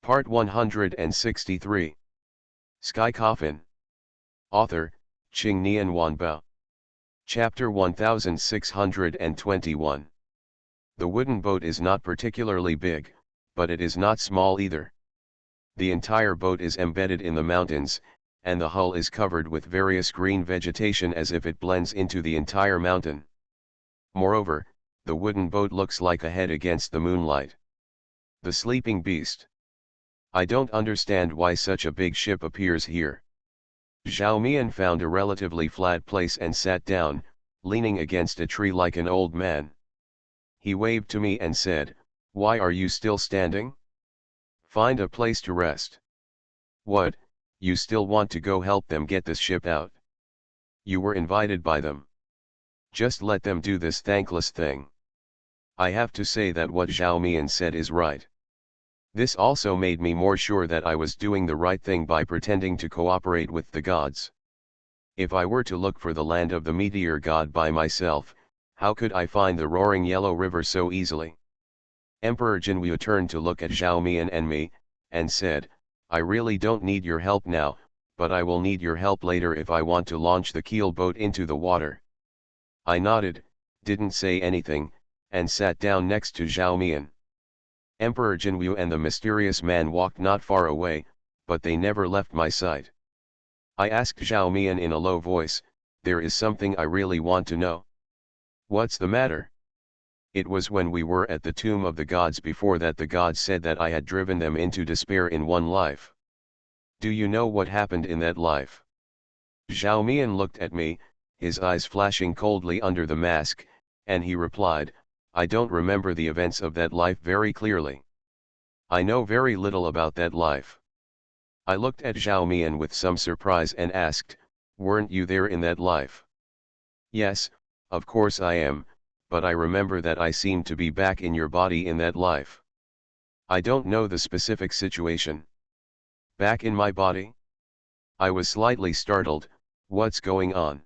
Part 163. Sky Coffin. Author, Ching Nian Wanbao. Chapter 1621. The wooden boat is not particularly big, but it is not small either. The entire boat is embedded in the mountains, and the hull is covered with various green vegetation as if it blends into the entire mountain. Moreover, the wooden boat looks like a head against the moonlight. The sleeping beast. I don't understand why such a big ship appears here. Zhao Mian found a relatively flat place and sat down, leaning against a tree like an old man. He waved to me and said, "Why are you still standing? Find a place to rest." "What, you still want to go help them get this ship out? You were invited by them. Just let them do this thankless thing." I have to say that what Zhao Mian said is right. This also made me more sure that I was doing the right thing by pretending to cooperate with the gods. If I were to look for the land of the meteor god by myself, how could I find the roaring yellow river so easily? Emperor Jinwu turned to look at Zhao Mian and me, and said, "I really don't need your help now, but I will need your help later if I want to launch the keel boat into the water." I nodded, didn't say anything, and sat down next to Zhao Mian. Emperor Jinwu and the mysterious man walked not far away, but they never left my sight. I asked Zhao Mian in a low voice, "There is something I really want to know." "What's the matter?" "It was when we were at the tomb of the gods before that the gods said that I had driven them into despair in one life. Do you know what happened in that life?" Zhao Mian looked at me, his eyes flashing coldly under the mask, and he replied, "I don't remember the events of that life very clearly. I know very little about that life." I looked at Zhao Mian with some surprise and asked, "Weren't you there in that life?" "Yes, of course I am, but I remember that I seemed to be back in your body in that life." "I don't know the specific situation." "Back in my body?" I was slightly startled. "What's going on?"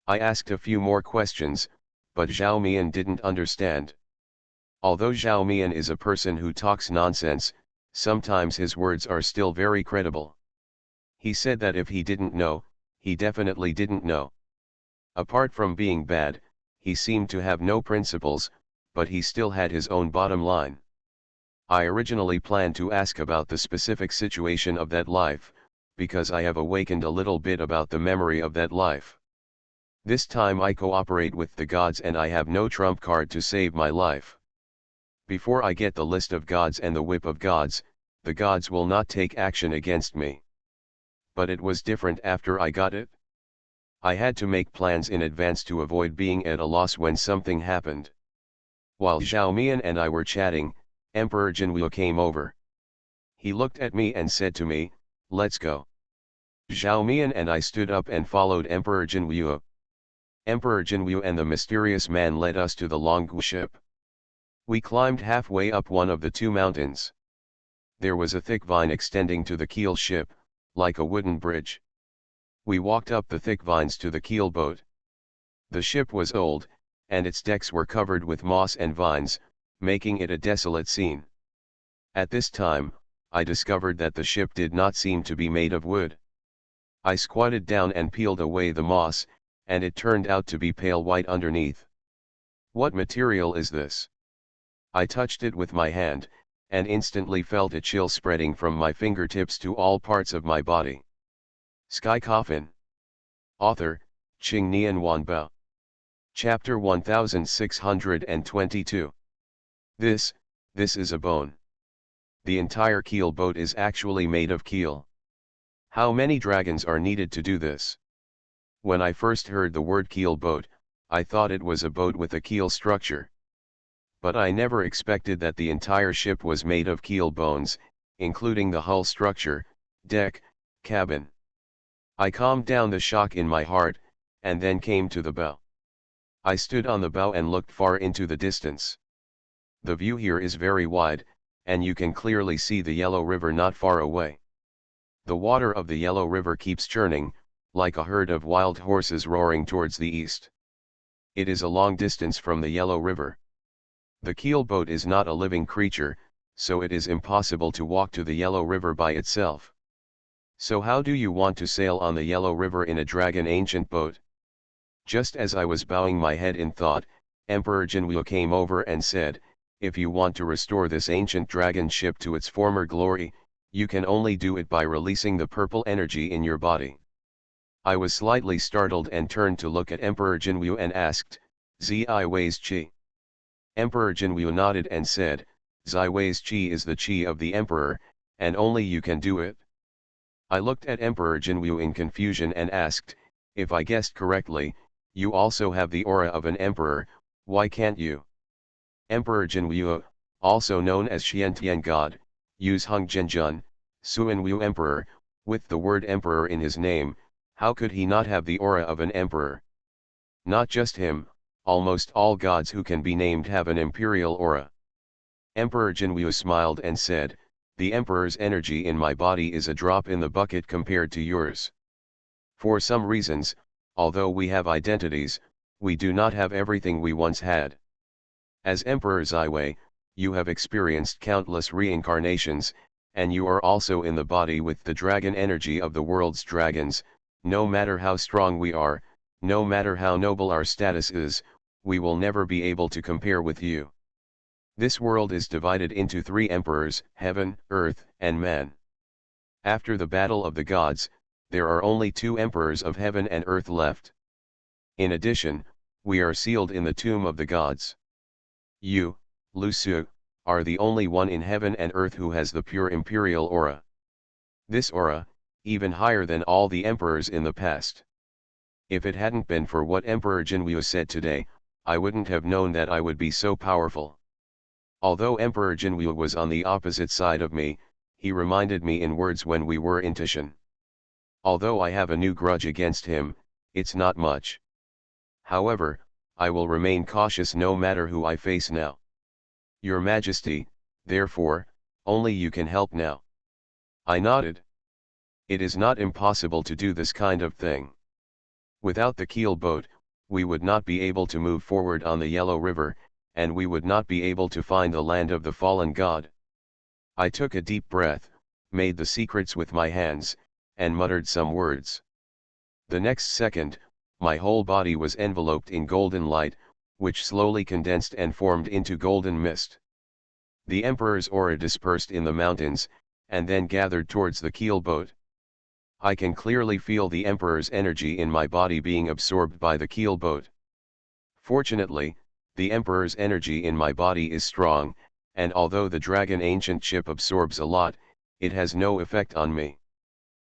I asked a few more questions, but Zhao Mian didn't understand. Although Zhao Mian is a person who talks nonsense, sometimes his words are still very credible. He said that if he didn't know, he definitely didn't know. Apart from being bad, he seemed to have no principles, but he still had his own bottom line. I originally planned to ask about the specific situation of that life, because I have awakened a little bit about the memory of that life. This time I cooperate with the gods and I have no trump card to save my life. Before I get the list of gods and the whip of gods, the gods will not take action against me. But it was different after I got it. I had to make plans in advance to avoid being at a loss when something happened. While Zhao Mian and I were chatting, Emperor Jinwu came over. He looked at me and said to me, "Let's go." Zhao Mian and I stood up and followed Emperor Jinwu. Emperor Jinwu and the mysterious man led us to the Longgu ship. We climbed halfway up one of the two mountains. There was a thick vine extending to the keel ship, like a wooden bridge. We walked up the thick vines to the keel boat. The ship was old, and its decks were covered with moss and vines, making it a desolate scene. At this time, I discovered that the ship did not seem to be made of wood. I squatted down and peeled away the moss, and it turned out to be pale white underneath. "What material is this?" I touched it with my hand, and instantly felt a chill spreading from my fingertips to all parts of my body. Sky Coffin. Author, Ching Nian Wanbao. Chapter 1622. This is a bone. The entire keel boat is actually made of keel. How many dragons are needed to do this? When I first heard the word keel boat, I thought it was a boat with a keel structure. But I never expected that the entire ship was made of keel bones, including the hull structure, deck, cabin. I calmed down the shock in my heart, and then came to the bow. I stood on the bow and looked far into the distance. The view here is very wide, and you can clearly see the Yellow River not far away. The water of the Yellow River keeps churning, like a herd of wild horses roaring towards the east. It is a long distance from the Yellow River. The keel boat is not a living creature, so it is impossible to walk to the Yellow River by itself. So how do you want to sail on the Yellow River in a dragon ancient boat? Just as I was bowing my head in thought, Emperor Jinwu came over and said, if you want to restore this ancient dragon ship to its former glory, you can only do it by releasing the purple energy in your body. I was slightly startled and turned to look at Emperor Jinwu and asked, Zi Wei's Qi? Emperor Jinwu nodded and said, Zi Wei's Qi is the Qi of the Emperor, and only you can do it. I looked at Emperor Jinwu in confusion and asked, if I guessed correctly, you also have the aura of an emperor, why can't you? Emperor Jinwu, also known as Xiantian God, Yuz Hung Zhenjun, Suanwu Emperor, with the word emperor in his name, how could he not have the aura of an emperor? Not just him, almost all gods who can be named have an imperial aura. Emperor Jinwu smiled and said, the emperor's energy in my body is a drop in the bucket compared to yours. For some reasons, although we have identities, we do not have everything we once had. As Emperor Ziwei, you have experienced countless reincarnations, and you are also in the body with the dragon energy of the world's dragons. No matter how strong we are, no matter how noble our status is, we will never be able to compare with you. This world is divided into 3 emperors, heaven, earth, and man. After the battle of the gods, there are only 2 emperors of heaven and earth left. In addition, we are sealed in the tomb of the gods. You, Lu Su, are the only one in heaven and earth who has the pure imperial aura. This aura, even higher than all the emperors in the past. If it hadn't been for what Emperor Jinwu said today, I wouldn't have known that I would be so powerful. Although Emperor Jinwu was on the opposite side of me, he reminded me in words when we were in Tishan. Although I have a new grudge against him, it's not much. However, I will remain cautious no matter who I face now. Your Majesty, therefore, only you can help now. I nodded. It is not impossible to do this kind of thing. Without the keel boat, we would not be able to move forward on the Yellow River, and we would not be able to find the land of the fallen god. I took a deep breath, made the secrets with my hands, and muttered some words. The next second, my whole body was enveloped in golden light, which slowly condensed and formed into golden mist. The Emperor's aura dispersed in the mountains, and then gathered towards the keel boat. I can clearly feel the Emperor's energy in my body being absorbed by the keel boat. Fortunately, the Emperor's energy in my body is strong, and although the dragon ancient ship absorbs a lot, it has no effect on me.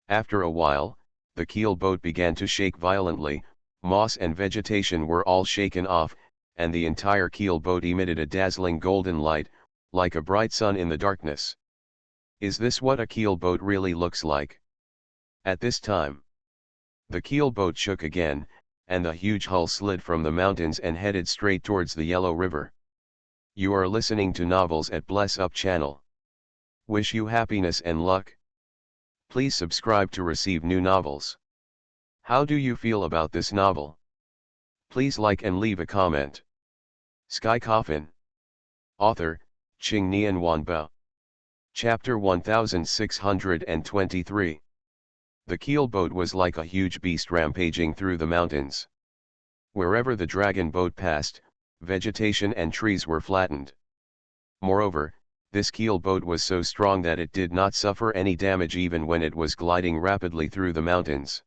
After a while, the keel boat began to shake violently, moss and vegetation were all shaken off, and the entire keel boat emitted a dazzling golden light, like a bright sun in the darkness. Is this what a keel boat really looks like? At this time, the keel boat shook again, and the huge hull slid from the mountains and headed straight towards the Yellow River. You are listening to Novels at Bless Up channel. Wish you happiness and luck. Please subscribe to receive new novels. How do you feel about this novel? Please like and leave a comment. Sky Coffin. Author, Qing Nian Wanbao. Chapter 1623. The keel boat was like a huge beast rampaging through the mountains. Wherever the dragon boat passed, vegetation and trees were flattened. Moreover, this keel boat was so strong that it did not suffer any damage even when it was gliding rapidly through the mountains.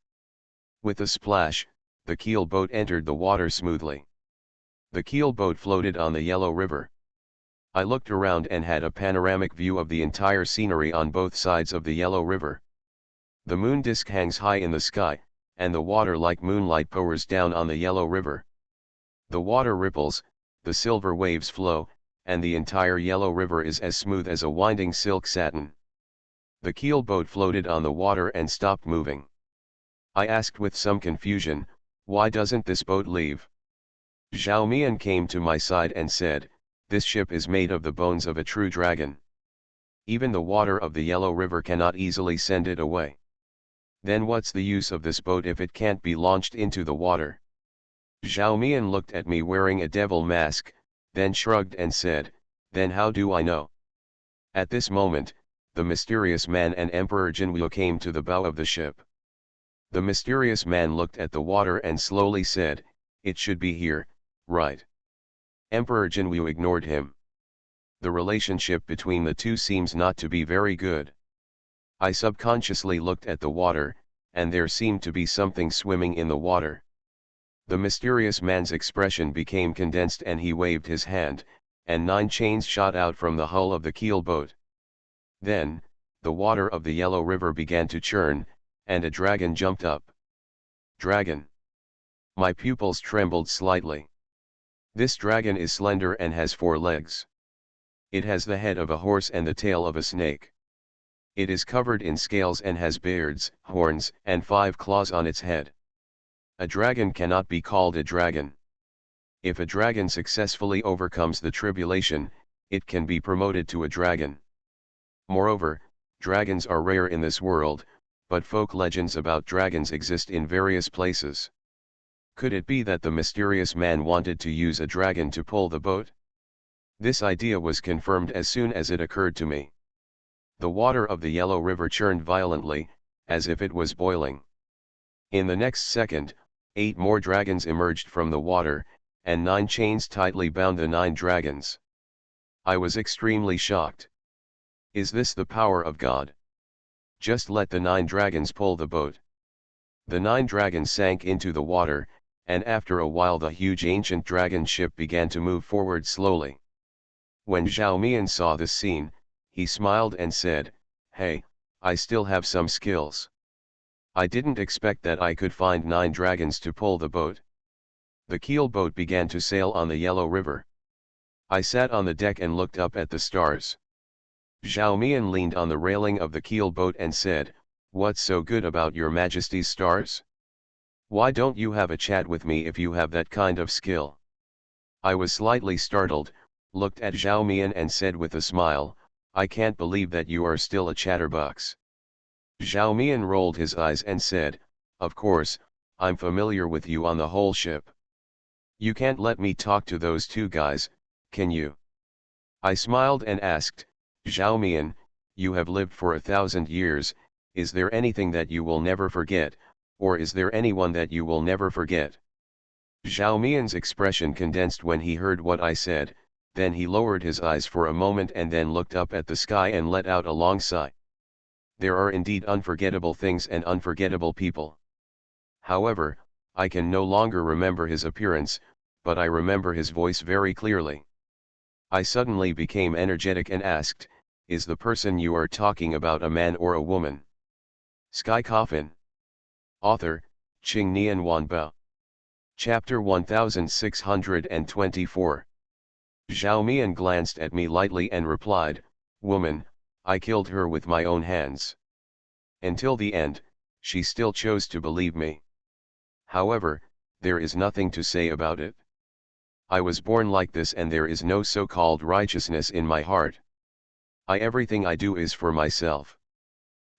With a splash, the keel boat entered the water smoothly. The keel boat floated on the Yellow River. I looked around and had a panoramic view of the entire scenery on both sides of the Yellow River. The moon disk hangs high in the sky, and the water like moonlight pours down on the Yellow River. The water ripples, the silver waves flow, and the entire Yellow River is as smooth as a winding silk satin. The keel boat floated on the water and stopped moving. I asked with some confusion, why doesn't this boat leave? Zhao Mian came to my side and said, this ship is made of the bones of a true dragon. Even the water of the Yellow River cannot easily send it away. Then what's the use of this boat if it can't be launched into the water? Zhao Mian looked at me wearing a devil mask, then shrugged and said, then how do I know? At this moment, the mysterious man and Emperor Jinwu came to the bow of the ship. The mysterious man looked at the water and slowly said, "It should be here, right?" Emperor Jinwu ignored him. The relationship between the two seems not to be very good. I subconsciously looked at the water, and there seemed to be something swimming in the water. The mysterious man's expression became condensed and he waved his hand, and 9 chains shot out from the hull of the keel boat. Then, the water of the Yellow River began to churn, and a dragon jumped up. Dragon. My pupils trembled slightly. This dragon is slender and has 4 legs. It has the head of a horse and the tail of a snake. It is covered in scales and has beards, horns, and 5 claws on its head. A dragon cannot be called a dragon. If a dragon successfully overcomes the tribulation, it can be promoted to a dragon. Moreover, dragons are rare in this world, but folk legends about dragons exist in various places. Could it be that the mysterious man wanted to use a dragon to pull the boat? This idea was confirmed as soon as it occurred to me. The water of the Yellow River churned violently, as if it was boiling. In the next second, 8 more dragons emerged from the water, and 9 chains tightly bound the 9 dragons. I was extremely shocked. Is this the power of God? Just let the 9 dragons pull the boat. The 9 dragons sank into the water, and after a while the huge ancient dragon ship began to move forward slowly. When Zhao Mian saw this scene, he smiled and said, "Hey, I still have some skills. I didn't expect that I could find 9 dragons to pull the boat." The keel boat began to sail on the Yellow River. I sat on the deck and looked up at the stars. Zhao Mian leaned on the railing of the keel boat and said, "What's so good about your Majesty's stars? Why don't you have a chat with me if you have that kind of skill?" I was slightly startled, looked at Zhao Mian and said with a smile, "I can't believe that you are still a chatterbox." Zhao Mian rolled his eyes and said, "Of course, I'm familiar with you on the whole ship. You can't let me talk to those 2 guys, can you?" I smiled and asked, "Zhao Mian, you have lived for 1,000 years, is there anything that you will never forget, or is there anyone that you will never forget?" Zhao Mian's expression condensed when he heard what I said, then he lowered his eyes for a moment and then looked up at the sky and let out a long sigh. There are indeed unforgettable things and unforgettable people. However, I can no longer remember his appearance, but I remember his voice very clearly. I suddenly became energetic and asked, "Is the person you are talking about a man or a woman?" Sky Coffin. Author, Qing Nian Wanbao. Chapter 1624. Zhao Mian glanced at me lightly and replied, "Woman, I killed her with my own hands." Until the end, she still chose to believe me. However, there is nothing to say about it. I was born like this and there is no so-called righteousness in my heart. Everything I do is for myself.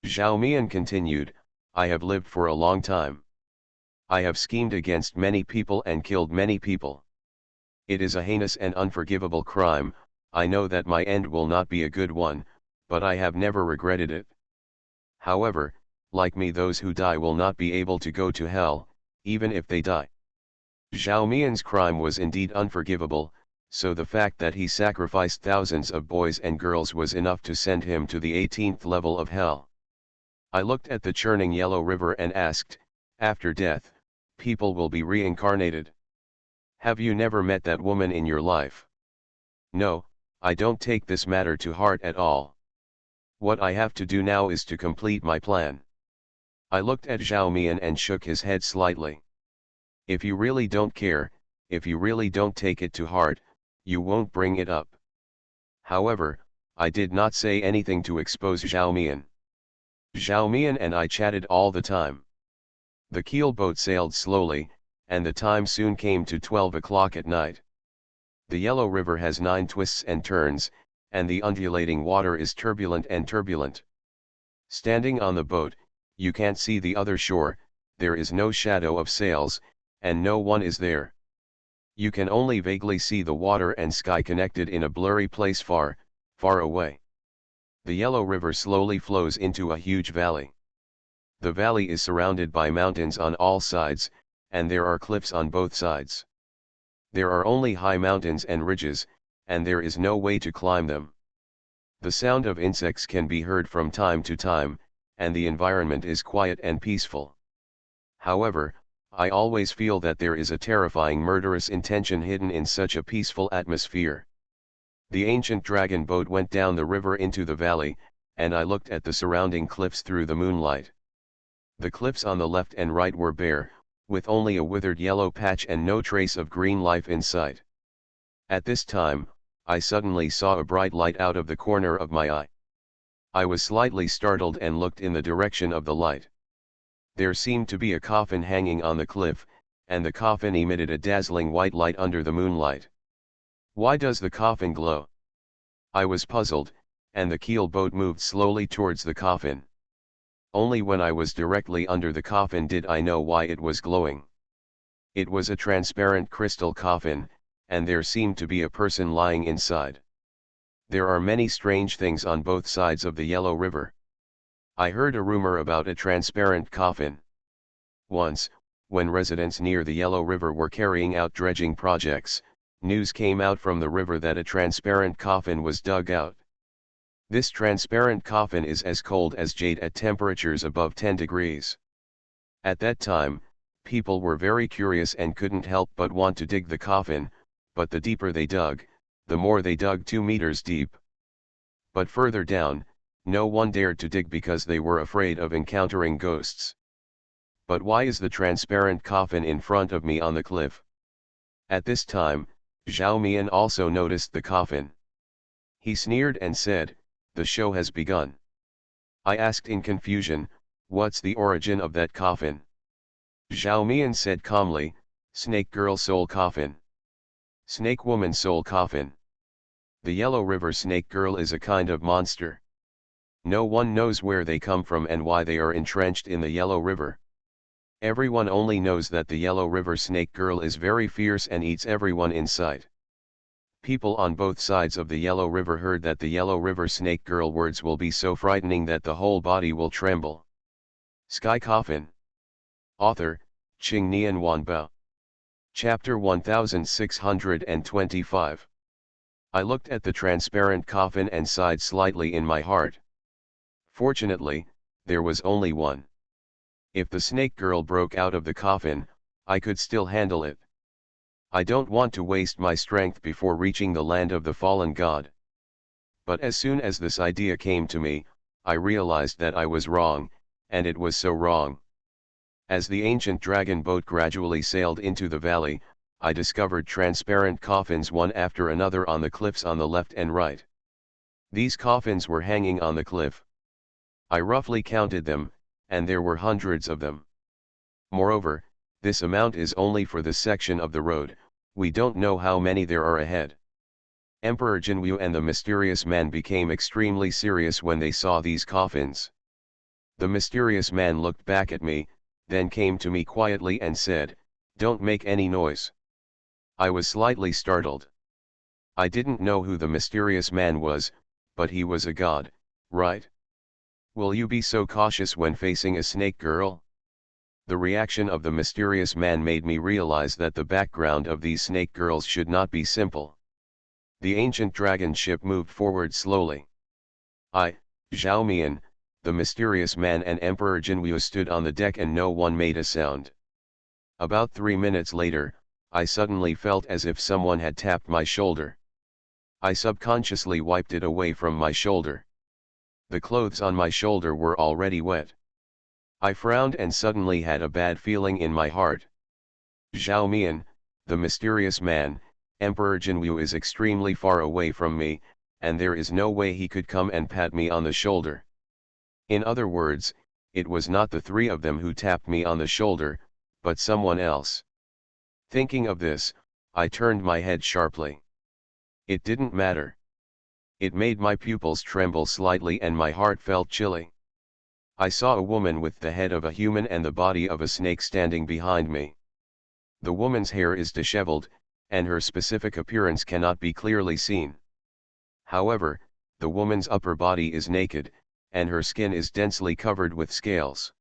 Zhao Mian continued, "I have lived for a long time. I have schemed against many people and killed many people. It is a heinous and unforgivable crime. I know that my end will not be a good one, but I have never regretted it. However, like me, those who die will not be able to go to hell, even if they die." Zhao Mian's crime was indeed unforgivable, so the fact that he sacrificed thousands of boys and girls was enough to send him to the 18th level of hell. I looked at the churning Yellow River and asked, "After death, people will be reincarnated? Have you never met that woman in your life?" "No, I don't take this matter to heart at all. What I have to do now is to complete my plan." I looked at Zhao Mian and shook his head slightly. "If you really don't care, if you really don't take it to heart, you won't bring it up." However, I did not say anything to expose Zhao Mian. Zhao Mian and I chatted all the time. The keel boat sailed slowly, and the time soon came to 12 o'clock at night. The Yellow River has 9 twists and turns, and the undulating water is turbulent and turbulent. Standing on the boat, you can't see the other shore, there is no shadow of sails, and no one is there. You can only vaguely see the water and sky connected in a blurry place far, far away. The Yellow River slowly flows into a huge valley. The valley is surrounded by mountains on all sides, and there are cliffs on both sides. There are only high mountains and ridges, and there is no way to climb them. The sound of insects can be heard from time to time, and the environment is quiet and peaceful. However, I always feel that there is a terrifying murderous intention hidden in such a peaceful atmosphere. The ancient dragon boat went down the river into the valley, and I looked at the surrounding cliffs through the moonlight. The cliffs on the left and right were bare, with only a withered yellow patch and no trace of green life in sight. At this time, I suddenly saw a bright light out of the corner of my eye. I was slightly startled and looked in the direction of the light. There seemed to be a coffin hanging on the cliff, and the coffin emitted a dazzling white light under the moonlight. Why does the coffin glow? I was puzzled, and the keel boat moved slowly towards the coffin. Only when I was directly under the coffin did I know why it was glowing. It was a transparent crystal coffin, and there seemed to be a person lying inside. There are many strange things on both sides of the Yellow River. I heard a rumor about a transparent coffin. Once, when residents near the Yellow River were carrying out dredging projects, news came out from the river that a transparent coffin was dug out. This transparent coffin is as cold as jade at temperatures above 10 degrees. At that time, people were very curious and couldn't help but want to dig the coffin, but the deeper they dug, the more they dug 2 meters deep. But further down, no one dared to dig because they were afraid of encountering ghosts. But why is the transparent coffin in front of me on the cliff? At this time, Zhao Mian also noticed the coffin. He sneered and said, "The show has begun." I asked in confusion, "What's the origin of that coffin?" Zhao Mian said calmly, "Snake Girl Soul Coffin. Snake Woman Soul Coffin." The Yellow River Snake Girl is a kind of monster. No one knows where they come from and why they are entrenched in the Yellow River. Everyone only knows that the Yellow River Snake Girl is very fierce and eats everyone in sight. People on both sides of the Yellow River heard that the Yellow River Snake Girl words will be so frightening that the whole body will tremble. Sky Coffin. Author, Qing Nian Wanbao. Chapter 1625. I looked at the transparent coffin and sighed slightly in my heart. Fortunately, there was only one. If the Snake Girl broke out of the coffin, I could still handle it. I don't want to waste my strength before reaching the land of the fallen god. But as soon as this idea came to me, I realized that I was wrong, and it was so wrong. As the ancient dragon boat gradually sailed into the valley, I discovered transparent coffins one after another on the cliffs on the left and right. These coffins were hanging on the cliff. I roughly counted them, and there were hundreds of them. Moreover, this amount is only for the section of the road, we don't know how many there are ahead. Emperor Jinwu and the mysterious man became extremely serious when they saw these coffins. The mysterious man looked back at me, then came to me quietly and said, "Don't make any noise." I was slightly startled. I didn't know who the mysterious man was, but he was a god, right? Will you be so cautious when facing a snake girl? The reaction of the mysterious man made me realize that the background of these snake girls should not be simple. The ancient dragon ship moved forward slowly. I, Zhao Mian, the mysterious man and Emperor Jinwu stood on the deck and no one made a sound. About 3 minutes later, I suddenly felt as if someone had tapped my shoulder. I subconsciously wiped it away from my shoulder. The clothes on my shoulder were already wet. I frowned and suddenly had a bad feeling in my heart. Zhao Mian, the mysterious man, Emperor Jinwu is extremely far away from me, and there is no way he could come and pat me on the shoulder. In other words, it was not the three of them who tapped me on the shoulder, but someone else. Thinking of this, I turned my head sharply. It didn't matter. It made my pupils tremble slightly and my heart felt chilly. I saw a woman with the head of a human and the body of a snake standing behind me. The woman's hair is disheveled, and her specific appearance cannot be clearly seen. However, The woman's upper body is naked, and her skin is densely covered with scales.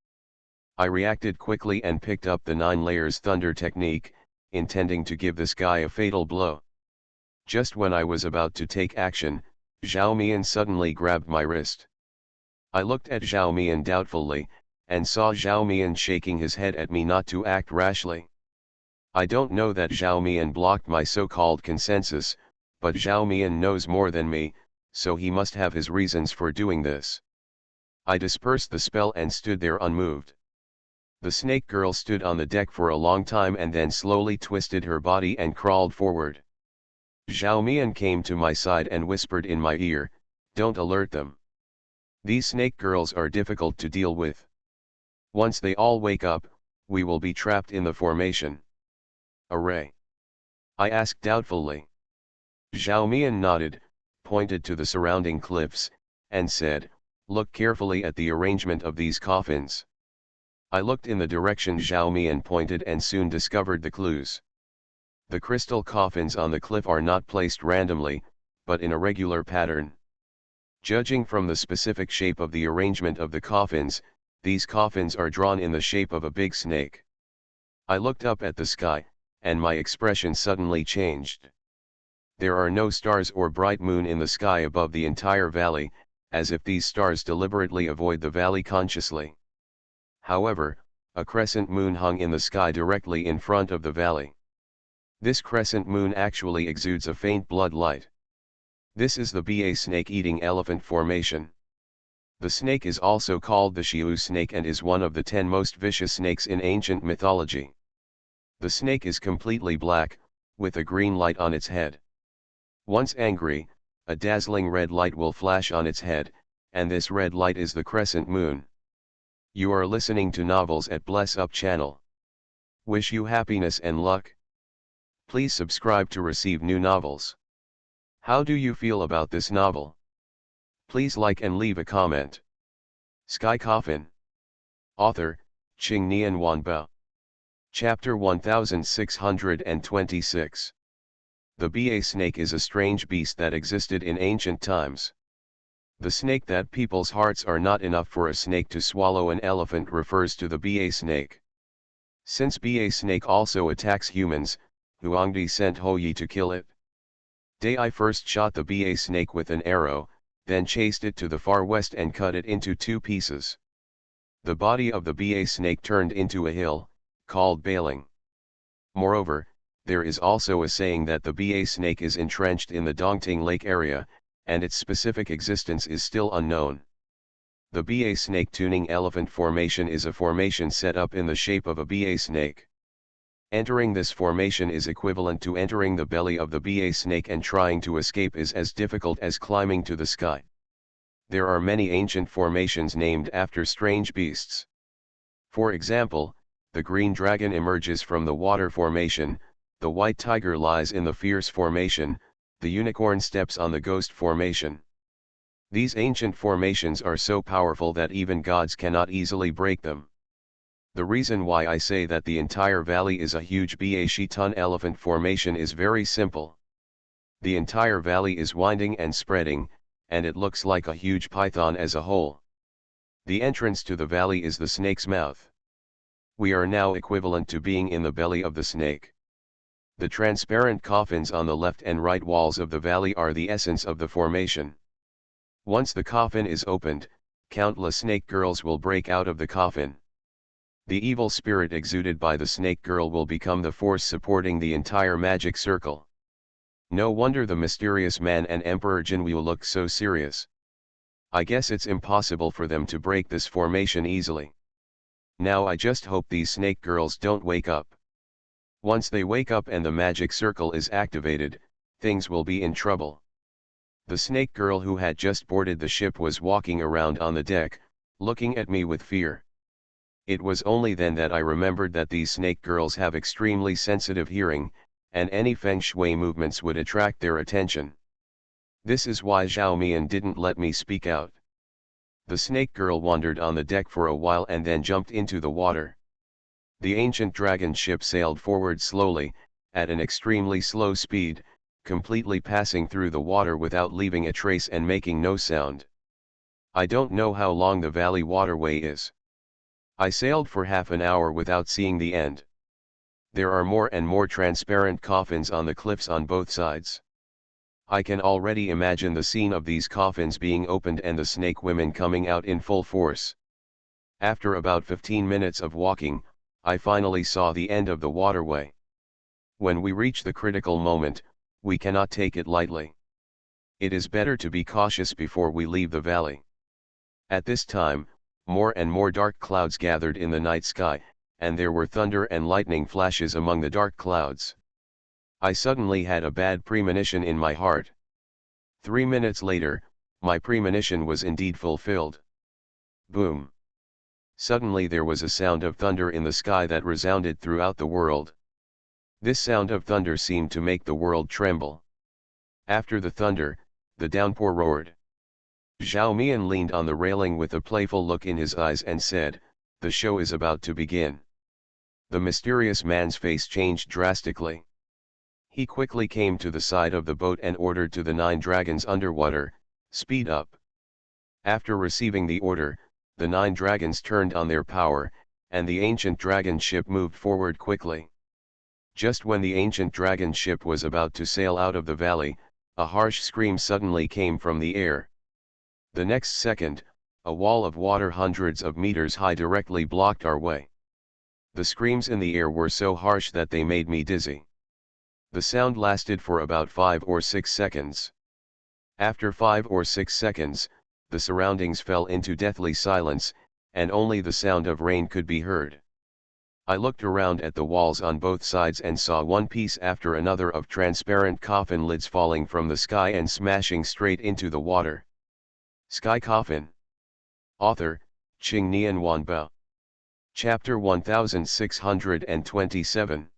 I reacted quickly and picked up the 9 layers thunder technique, intending to give this guy a fatal blow. Just when I was about to take action, Zhao Mian suddenly grabbed my wrist. I looked at Zhao Mian doubtfully, and saw Zhao Mian shaking his head at me not to act rashly. I don't know that Zhao Mian blocked my so-called consensus, but Zhao Mian knows more than me, so he must have his reasons for doing this. I dispersed the spell and stood there unmoved. The snake girl stood on the deck for a long time and then slowly twisted her body and crawled forward. Zhao Mian came to my side and whispered in my ear, "Don't alert them. These snake girls are difficult to deal with. Once they all wake up, we will be trapped in the formation." "Array?" I asked doubtfully. Zhao Mian nodded, pointed to the surrounding cliffs, and said, "Look carefully at the arrangement of these coffins." I looked in the direction Zhao Mian pointed and soon discovered the clues. The crystal coffins on the cliff are not placed randomly, but in a regular pattern. Judging from the specific shape of the arrangement of the coffins, these coffins are drawn in the shape of a big snake. I looked up at the sky, and my expression suddenly changed. There are no stars or bright moon in the sky above the entire valley, as if these stars deliberately avoid the valley consciously. However, a crescent moon hung in the sky directly in front of the valley. This crescent moon actually exudes a faint blood light. This is the Ba snake-eating elephant formation. The snake is also called the Xiu snake and is one of the 10 most vicious snakes in ancient mythology. The snake is completely black, with a green light on its head. Once angry, a dazzling red light will flash on its head, and this red light is the crescent moon. You are listening to Novels at Bless Up channel. Wish you happiness and luck. Please subscribe to receive new novels. How do you feel about this novel? Please like and leave a comment. Sky Coffin. Author, Qing Nian Wanbao. Chapter 1626. The Ba snake is a strange beast that existed in ancient times. The snake that people's hearts are not enough for a snake to swallow an elephant refers to the Ba snake. Since Ba snake also attacks humans, Huangdi sent Houyi to kill it. Dai first shot the Ba snake with an arrow, then chased it to the far west and cut it into 2 pieces. The body of the Ba snake turned into a hill, called Bailing. Moreover, there is also a saying that the Ba snake is entrenched in the Dongting Lake area, and its specific existence is still unknown. The Ba snake tuning elephant formation is a formation set up in the shape of a Ba snake. Entering this formation is equivalent to entering the belly of the Ba snake, and trying to escape is as difficult as climbing to the sky. There are many ancient formations named after strange beasts. For example, the green dragon emerges from the water formation, the white tiger lies in the fierce formation, the unicorn steps on the ghost formation. These ancient formations are so powerful that even gods cannot easily break them. The reason why I say that the entire valley is a huge Ba Shitun elephant formation is very simple. The entire valley is winding and spreading, and it looks like a huge python as a whole. The entrance to the valley is the snake's mouth. We are now equivalent to being in the belly of the snake. The transparent coffins on the left and right walls of the valley are the essence of the formation. Once the coffin is opened, countless snake girls will break out of the coffin. The evil spirit exuded by the snake girl will become the force supporting the entire magic circle. No wonder the mysterious man and Emperor Jinwu look so serious. I guess it's impossible for them to break this formation easily. Now I just hope these snake girls don't wake up. Once they wake up and the magic circle is activated, things will be in trouble. The snake girl who had just boarded the ship was walking around on the deck, looking at me with fear. It was only then that I remembered that these snake girls have extremely sensitive hearing, and any feng shui movements would attract their attention. This is why Zhao Mian didn't let me speak out. The snake girl wandered on the deck for a while and then jumped into the water. The ancient dragon ship sailed forward slowly, at an extremely slow speed, completely passing through the water without leaving a trace and making no sound. I don't know how long the valley waterway is. I sailed for half an hour without seeing the end. There are more and more transparent coffins on the cliffs on both sides. I can already imagine the scene of these coffins being opened and the snake women coming out in full force. After about 15 minutes of walking, I finally saw the end of the waterway. When we reach the critical moment, we cannot take it lightly. It is better to be cautious before we leave the valley. At this time, more and more dark clouds gathered in the night sky, and there were thunder and lightning flashes among the dark clouds. I suddenly had a bad premonition in my heart. 3 minutes later, my premonition was indeed fulfilled. Boom! Suddenly there was a sound of thunder in the sky that resounded throughout the world. This sound of thunder seemed to make the world tremble. After the thunder, the downpour roared. Zhao Mian leaned on the railing with a playful look in his eyes and said, "The show is about to begin." The mysterious man's face changed drastically. He quickly came to the side of the boat and ordered to the 9 dragons underwater, "Speed up." After receiving the order, the 9 dragons turned on their power, and the ancient dragon ship moved forward quickly. Just when the ancient dragon ship was about to sail out of the valley, a harsh scream suddenly came from the air. The next second, a wall of water hundreds of meters high directly blocked our way. The screams in the air were so harsh that they made me dizzy. The sound lasted for about 5 or 6 seconds. After 5 or 6 seconds, the surroundings fell into deathly silence, and only the sound of rain could be heard. I looked around at the walls on both sides and saw one piece after another of transparent coffin lids falling from the sky and smashing straight into the water. Sky Coffin. Author, Qing Nian Wanbao. Chapter 1627.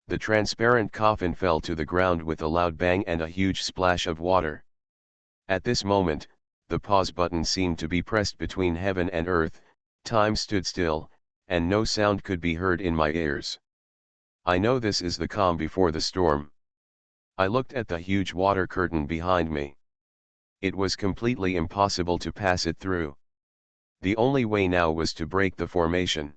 The transparent coffin fell to the ground with a loud bang and a huge splash of water. At this moment, the pause button seemed to be pressed between heaven and earth, time stood still, and no sound could be heard in my ears. I know this is the calm before the storm. I looked at the huge water curtain behind me. It was completely impossible to pass it through. The only way now was to break the formation.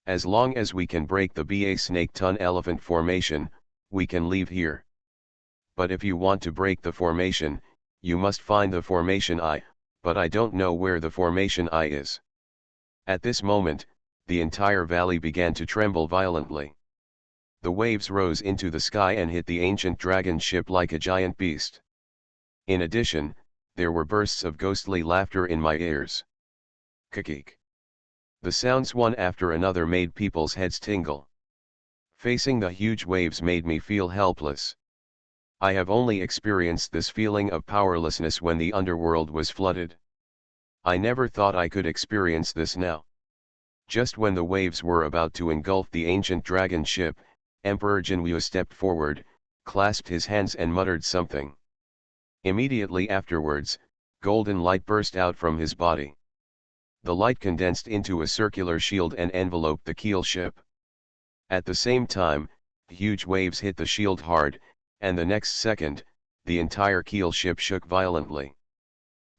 As long as we can break the Ba Snake Ton Elephant formation, we can leave here. But if you want to break the formation, you must find the formation I, but I don't know where the formation I is. At this moment, the entire valley began to tremble violently. The waves rose into the sky and hit the ancient dragon ship like a giant beast. In addition, there were bursts of ghostly laughter in my ears. Kikik. The sounds one after another made people's heads tingle. Facing the huge waves made me feel helpless. I have only experienced this feeling of powerlessness when the underworld was flooded. I never thought I could experience this now. Just when the waves were about to engulf the ancient dragon ship, Emperor Jinwu stepped forward, clasped his hands and muttered something. Immediately afterwards, golden light burst out from his body. The light condensed into a circular shield and enveloped the keel ship. At the same time, huge waves hit the shield hard, and the next second, the entire keel ship shook violently.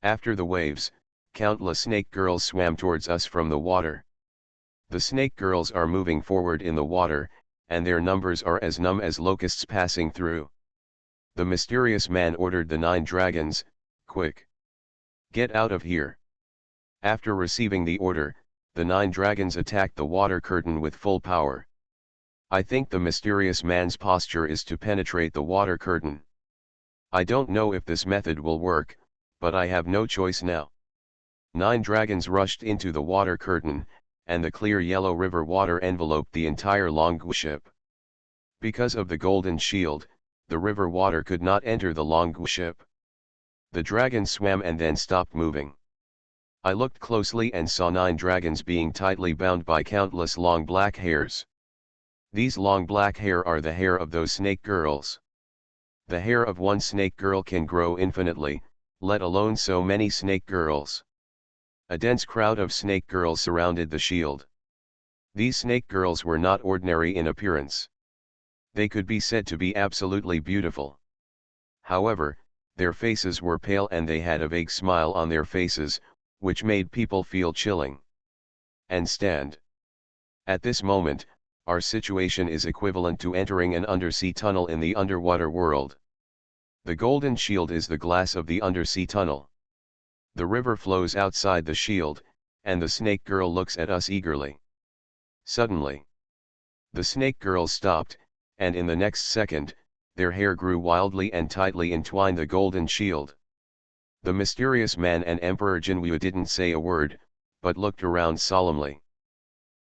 After the waves, countless snake girls swam towards us from the water. The snake girls are moving forward in the water, and their numbers are as numb as locusts passing through. The mysterious man ordered the 9 dragons, "Quick! Get out of here!" After receiving the order, the 9 dragons attacked the water curtain with full power. I think the mysterious man's posture is to penetrate the water curtain. I don't know if this method will work, but I have no choice now. 9 dragons rushed into the water curtain, and the clear yellow river water enveloped the entire Longgu ship. Because of the golden shield, the river water could not enter the Longgu ship. The dragons swam and then stopped moving. I looked closely and saw 9 dragons being tightly bound by countless long black hairs. These long black hair are the hair of those snake girls. The hair of one snake girl can grow infinitely, let alone so many snake girls. A dense crowd of snake girls surrounded the shield. These snake girls were not ordinary in appearance. They could be said to be absolutely beautiful. However, their faces were pale and they had a vague smile on their faces, which made people feel chilling. And stand. At this moment, our situation is equivalent to entering an undersea tunnel in the underwater world. The golden shield is the glass of the undersea tunnel. The river flows outside the shield, and the snake girl looks at us eagerly. Suddenly, the snake girls stopped, and in the next second, their hair grew wildly and tightly entwined the golden shield. The mysterious man and Emperor Jinwu didn't say a word, but looked around solemnly.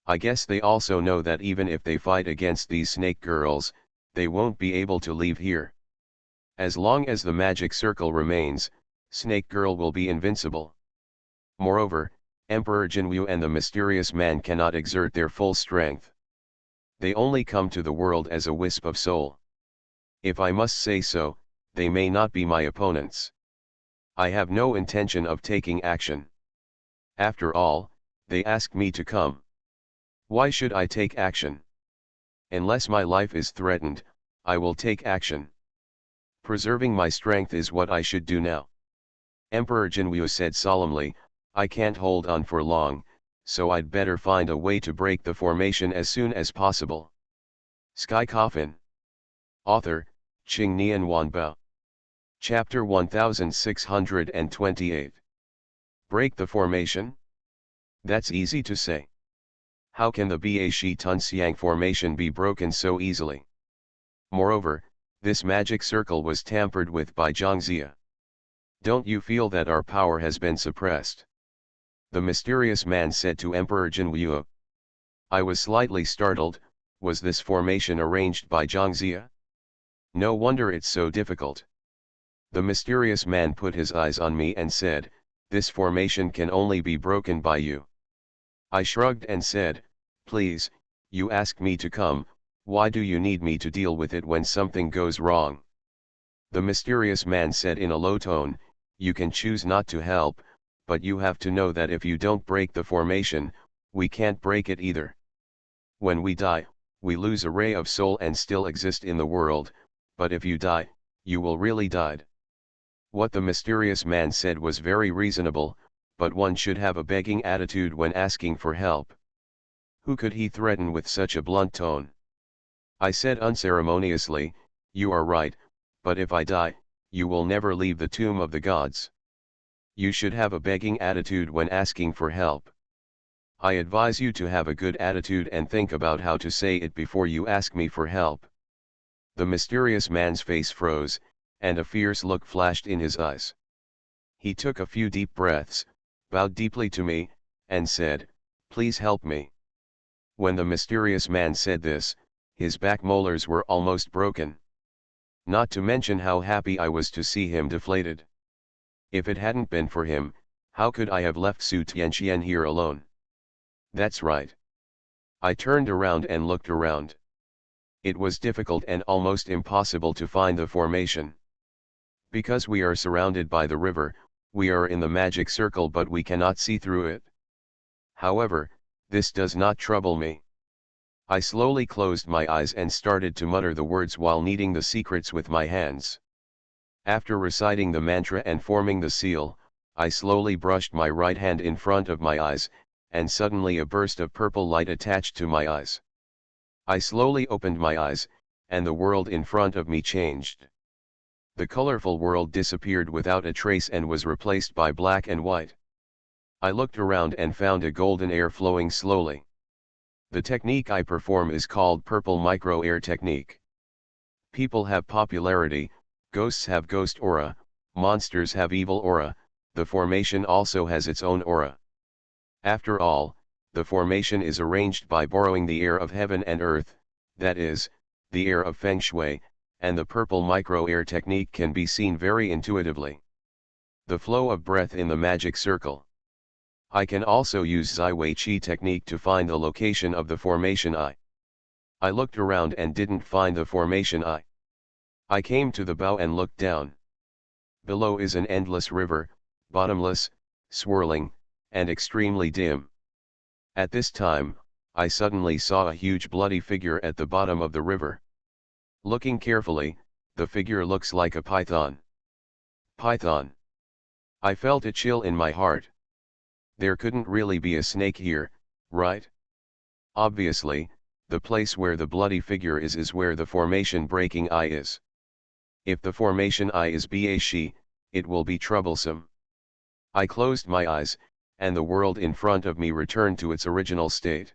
I guess they also know that even if they fight against these snake girls, they won't be able to leave here. As long as the magic circle remains, Snake Girl will be invincible. Moreover, Emperor Jinwu and the mysterious man cannot exert their full strength. They only come to the world as a wisp of soul. If I must say so, they may not be my opponents. I have no intention of taking action. After all, they asked me to come. Why should I take action? Unless my life is threatened, I will take action. Preserving my strength is what I should do now. Emperor Jinwu said solemnly, I can't hold on for long, so I'd better find a way to break the formation as soon as possible. Sky Coffin. Author, Qing Nian Wanbao. Chapter 1628. Break the formation? That's easy to say. How can the Ba Shi Tun Xiang formation be broken so easily? Moreover, this magic circle was tampered with by Zhangxia. Don't you feel that our power has been suppressed? The mysterious man said to Emperor Jinwu. I was slightly startled. Was this formation arranged by Zhangxia? No wonder it's so difficult. The mysterious man put his eyes on me and said, this formation can only be broken by you. I shrugged and said, please, you asked me to come, why do you need me to deal with it when something goes wrong? The mysterious man said in a low tone, you can choose not to help, but you have to know that if you don't break the formation, we can't break it either. When we die, we lose a ray of soul and still exist in the world, but if you die, you will really die. What the mysterious man said was very reasonable, but one should have a begging attitude when asking for help. Who could he threaten with such a blunt tone? I said unceremoniously, you are right, but if I die, you will never leave the tomb of the gods. You should have a begging attitude when asking for help. I advise you to have a good attitude and think about how to say it before you ask me for help. The mysterious man's face froze, and a fierce look flashed in his eyes. He took a few deep breaths, bowed deeply to me, and said, please help me. When the mysterious man said this, his back molars were almost broken. Not to mention how happy I was to see him deflated. If it hadn't been for him, how could I have left Su Tianqian here alone? That's right. I turned around and looked around. It was difficult and almost impossible to find the formation. Because we are surrounded by the river, we are in the magic circle but we cannot see through it. However, this does not trouble me. I slowly closed my eyes and started to mutter the words while kneading the secrets with my hands. After reciting the mantra and forming the seal, I slowly brushed my right hand in front of my eyes, and suddenly a burst of purple light attached to my eyes. I slowly opened my eyes, and the world in front of me changed. The colorful world disappeared without a trace and was replaced by black and white. I looked around and found a golden air flowing slowly. The technique I perform is called purple micro air technique. People have popularity, ghosts have ghost aura, monsters have evil aura, the formation also has its own aura. After all, the formation is arranged by borrowing the air of heaven and earth, that is, the air of feng shui, and the purple micro air technique can be seen very intuitively. The flow of breath in the magic circle. I can also use Zai Wei Qi technique to find the location of the formation I. I looked around and didn't find the formation I. I came to the bow and looked down. Below is an endless river, bottomless, swirling, and extremely dim. At this time, I suddenly saw a huge bloody figure at the bottom of the river. Looking carefully, the figure looks like a python. Python. I felt a chill in my heart. There couldn't really be a snake here, right? Obviously, the place where the bloody figure is where the formation breaking eye is. If the formation eye is a she, it will be troublesome. I closed my eyes, and the world in front of me returned to its original state.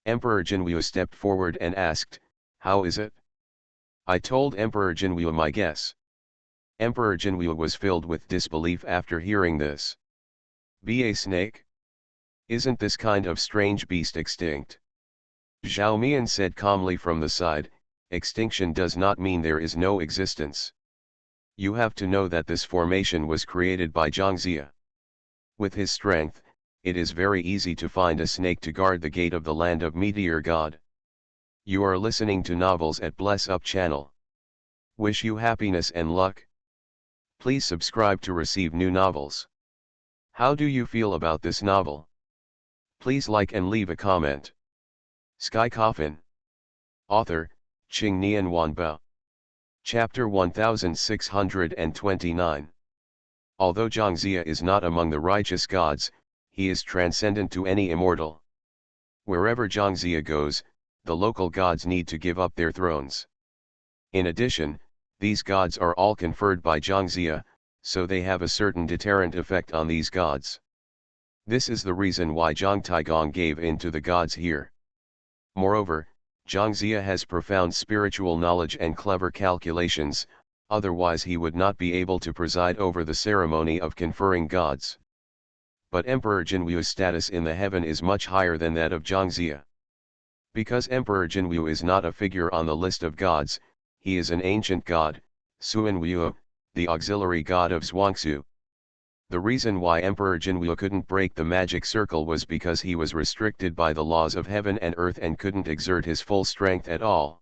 Emperor Jinwu stepped forward and asked, "How is it?" I told Emperor Jinwu my guess. Emperor Jinwu was filled with disbelief after hearing this. Be a snake? Isn't this kind of strange beast extinct? Zhao Mian said calmly from the side, extinction does not mean there is no existence. You have to know that this formation was created by Zhangxia. With his strength, it is very easy to find a snake to guard the gate of the land of Meteor God. You are listening to novels at Bless Up channel. Wish you happiness and luck. Please subscribe to receive new novels. How do you feel about this novel? Please like and leave a comment. Sky Coffin. Author, Qing Nian Wanbao. Chapter 1629. Although Zhangxia is not among the righteous gods, he is transcendent to any immortal. Wherever Zhangxia goes, the local gods need to give up their thrones. In addition, these gods are all conferred by Zhangxia, so they have a certain deterrent effect on these gods. This is the reason why Zhang Taigong gave in to the gods here. Moreover, Zhangxia has profound spiritual knowledge and clever calculations, otherwise he would not be able to preside over the ceremony of conferring gods. But Emperor Jinwu's status in the heaven is much higher than that of Zhangxia. Because Emperor Jinwu is not a figure on the list of gods, he is an ancient god, Suanwu, the auxiliary god of Zhuangsu. The reason why Emperor Jinwu couldn't break the magic circle was because he was restricted by the laws of heaven and earth and couldn't exert his full strength at all.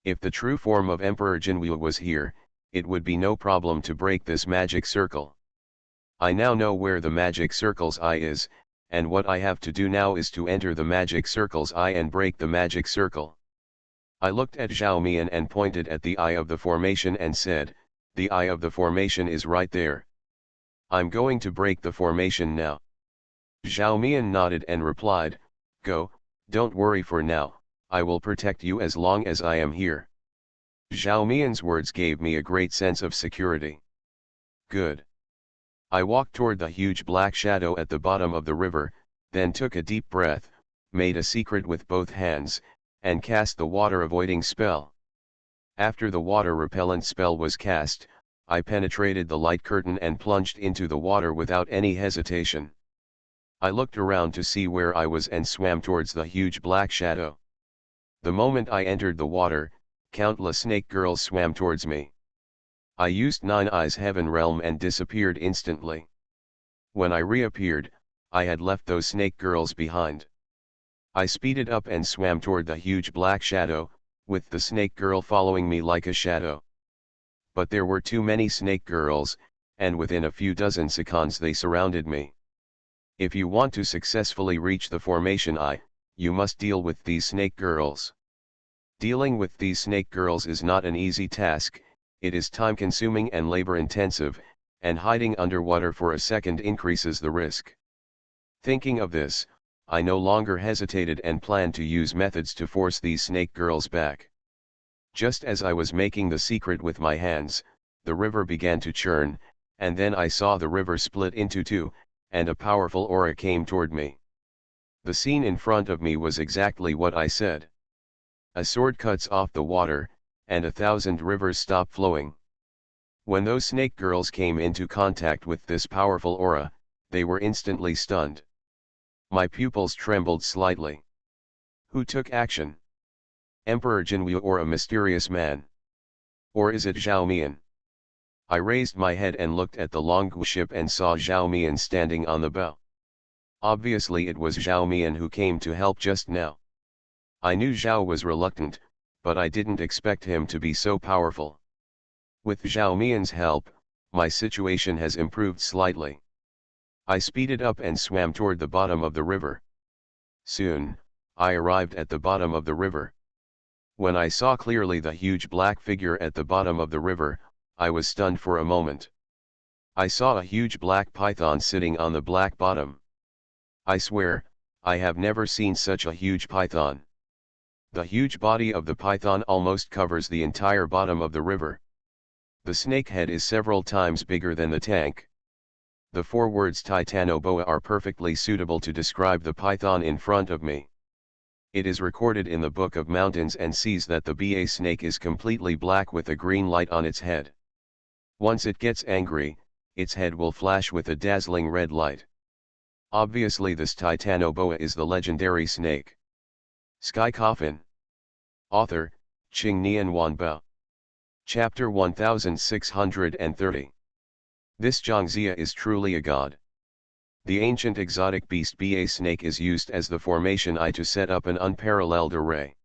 If the true form of Emperor Jinwu was here, it would be no problem to break this magic circle. I now know where the magic circle's eye is, and what I have to do now is to enter the magic circle's eye and break the magic circle. I looked at Zhao Mian and pointed at the eye of the formation and said, "The eye of the formation is right there. I'm going to break the formation now." Zhao Mian nodded and replied, "Go, don't worry for now, I will protect you as long as I am here." Zhao Mian's words gave me a great sense of security. Good. I walked toward the huge black shadow at the bottom of the river, then took a deep breath, made a secret with both hands, and cast the water avoiding spell. After the water repellent spell was cast, I penetrated the light curtain and plunged into the water without any hesitation. I looked around to see where I was and swam towards the huge black shadow. The moment I entered the water, countless snake girls swam towards me. I used Nine Eyes Heaven Realm and disappeared instantly. When I reappeared, I had left those snake girls behind. I speeded up and swam toward the huge black shadow, with the snake girl following me like a shadow. But there were too many snake girls, and within a few dozen seconds they surrounded me. If you want to successfully reach the formation eye, you must deal with these snake girls. Dealing with these snake girls is not an easy task, it is time-consuming and labor-intensive, and hiding underwater for a second increases the risk. Thinking of this, I no longer hesitated and planned to use methods to force these snake girls back. Just as I was making the secret with my hands, the river began to churn, and then I saw the river split into two, and a powerful aura came toward me. The scene in front of me was exactly what I said. A sword cuts off the water, and 1,000 rivers stop flowing. When those snake girls came into contact with this powerful aura, they were instantly stunned. My pupils trembled slightly. Who took action? Emperor Jinwu or a mysterious man? Or is it Zhao Mian? I raised my head and looked at the Longgu ship and saw Zhao Mian standing on the bow. Obviously it was Zhao Mian who came to help just now. I knew Zhao was reluctant, but I didn't expect him to be so powerful. With Zhao Mian's help, my situation has improved slightly. I speeded up and swam toward the bottom of the river. Soon, I arrived at the bottom of the river. When I saw clearly the huge black figure at the bottom of the river, I was stunned for a moment. I saw a huge black python sitting on the black bottom. I swear, I have never seen such a huge python. The huge body of the python almost covers the entire bottom of the river. The snake head is several times bigger than the tank. The four words Titanoboa are perfectly suitable to describe the python in front of me. It is recorded in the Book of Mountains and Seas that the Ba snake is completely black with a green light on its head. Once it gets angry, its head will flash with a dazzling red light. Obviously this Titanoboa is the legendary snake. Sky Coffin. Author, Ching Nian Wanbao. Chapter 1630. This Zhangzia is truly a god. The ancient exotic beast Ba snake is used as the formation I to set up an unparalleled array.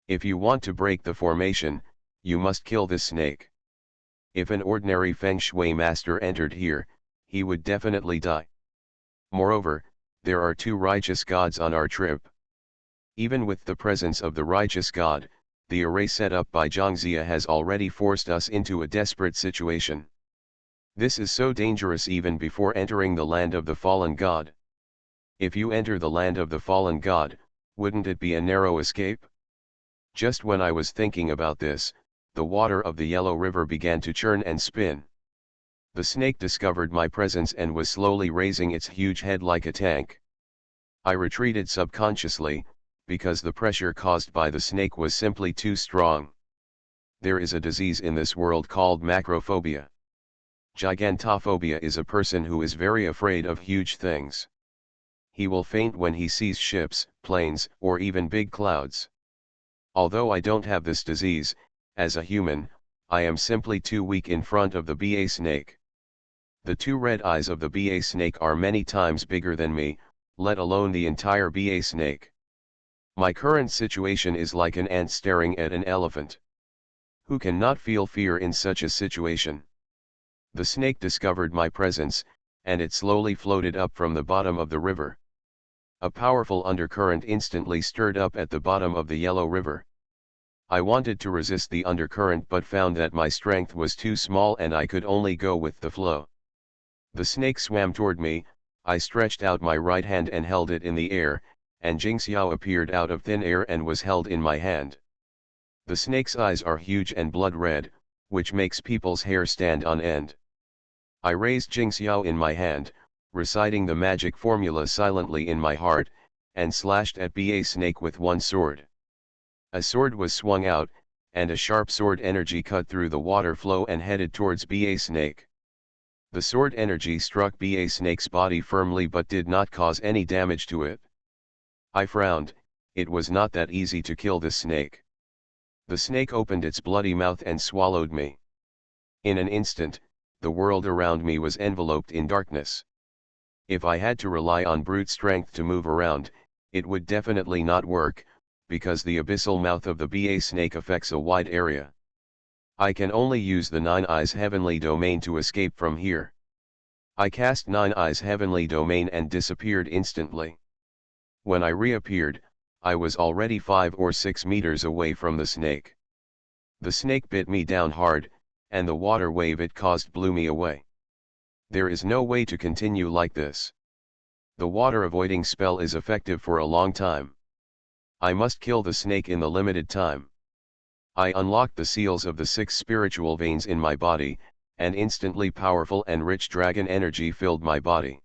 If you want to break the formation, you must kill this snake. If an ordinary Feng Shui master entered here, he would definitely die. Moreover, there are two righteous gods on our trip. Even with the presence of the righteous god, the array set up by Zhangzia has already forced us into a desperate situation. This is so dangerous even before entering the land of the fallen god. If you enter the land of the fallen god, wouldn't it be a narrow escape? Just when I was thinking about this, the water of the yellow river began to churn and spin. The snake discovered my presence and was slowly raising its huge head like a tank. I retreated subconsciously, because the pressure caused by the snake was simply too strong. There is a disease in this world called macrophobia. Gigantophobia is a person who is very afraid of huge things. He will faint when he sees ships, planes, or even big clouds. Although I don't have this disease, as a human, I am simply too weak in front of the Ba snake. The two red eyes of the Ba snake are many times bigger than me, let alone the entire Ba snake. My current situation is like an ant staring at an elephant. Who can not feel fear in such a situation? The snake discovered my presence, and it slowly floated up from the bottom of the river. A powerful undercurrent instantly stirred up at the bottom of the yellow river. I wanted to resist the undercurrent but found that my strength was too small and I could only go with the flow. The snake swam toward me, I stretched out my right hand and held it in the air, and Jingxiao appeared out of thin air and was held in my hand. The snake's eyes are huge and blood red, which makes people's hair stand on end. I raised Jingxiao in my hand, reciting the magic formula silently in my heart, and slashed at Ba snake with one sword. A sword was swung out, and a sharp sword energy cut through the water flow and headed towards Ba snake. The sword energy struck Ba snake's body firmly but did not cause any damage to it. I frowned, it was not that easy to kill this snake. The snake opened its bloody mouth and swallowed me. In an instant, the world around me was enveloped in darkness. If I had to rely on brute strength to move around, it would definitely not work, because the abyssal mouth of the Ba snake affects a wide area. I can only use the Nine Eyes Heavenly Domain to escape from here. I cast Nine Eyes Heavenly Domain and disappeared instantly. When I reappeared, I was already 5 or 6 meters away from the snake. The snake bit me down hard, and the water wave it caused blew me away. There is no way to continue like this. The water avoiding spell is effective for a long time. I must kill the snake in the limited time. I unlocked the seals of the 6 spiritual veins in my body, and instantly powerful and rich dragon energy filled my body.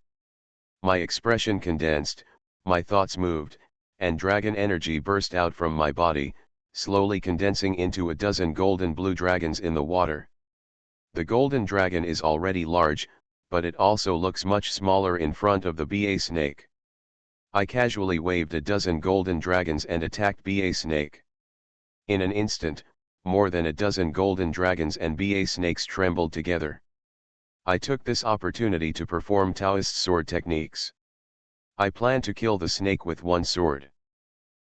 My expression condensed, my thoughts moved, and dragon energy burst out from my body, slowly condensing into a dozen golden blue dragons in the water. The golden dragon is already large, but it also looks much smaller in front of the Ba snake. I casually waved a dozen golden dragons and attacked Ba snake. In an instant, more than a dozen golden dragons and Ba snakes trembled together. I took this opportunity to perform Taoist sword techniques. I planned to kill the snake with one sword.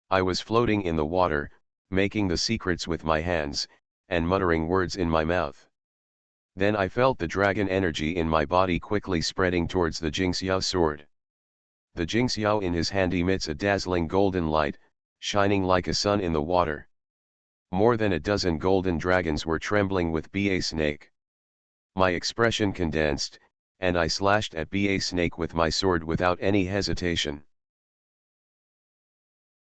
I was floating in the water, making the secrets with my hands, and muttering words in my mouth. Then I felt the dragon energy in my body quickly spreading towards the Jingxiao sword. The Jingxiao in his hand emits a dazzling golden light, shining like a sun in the water. More than a dozen golden dragons were trembling with B.A. Snake. My expression condensed, and I slashed at B.A. Snake with my sword without any hesitation.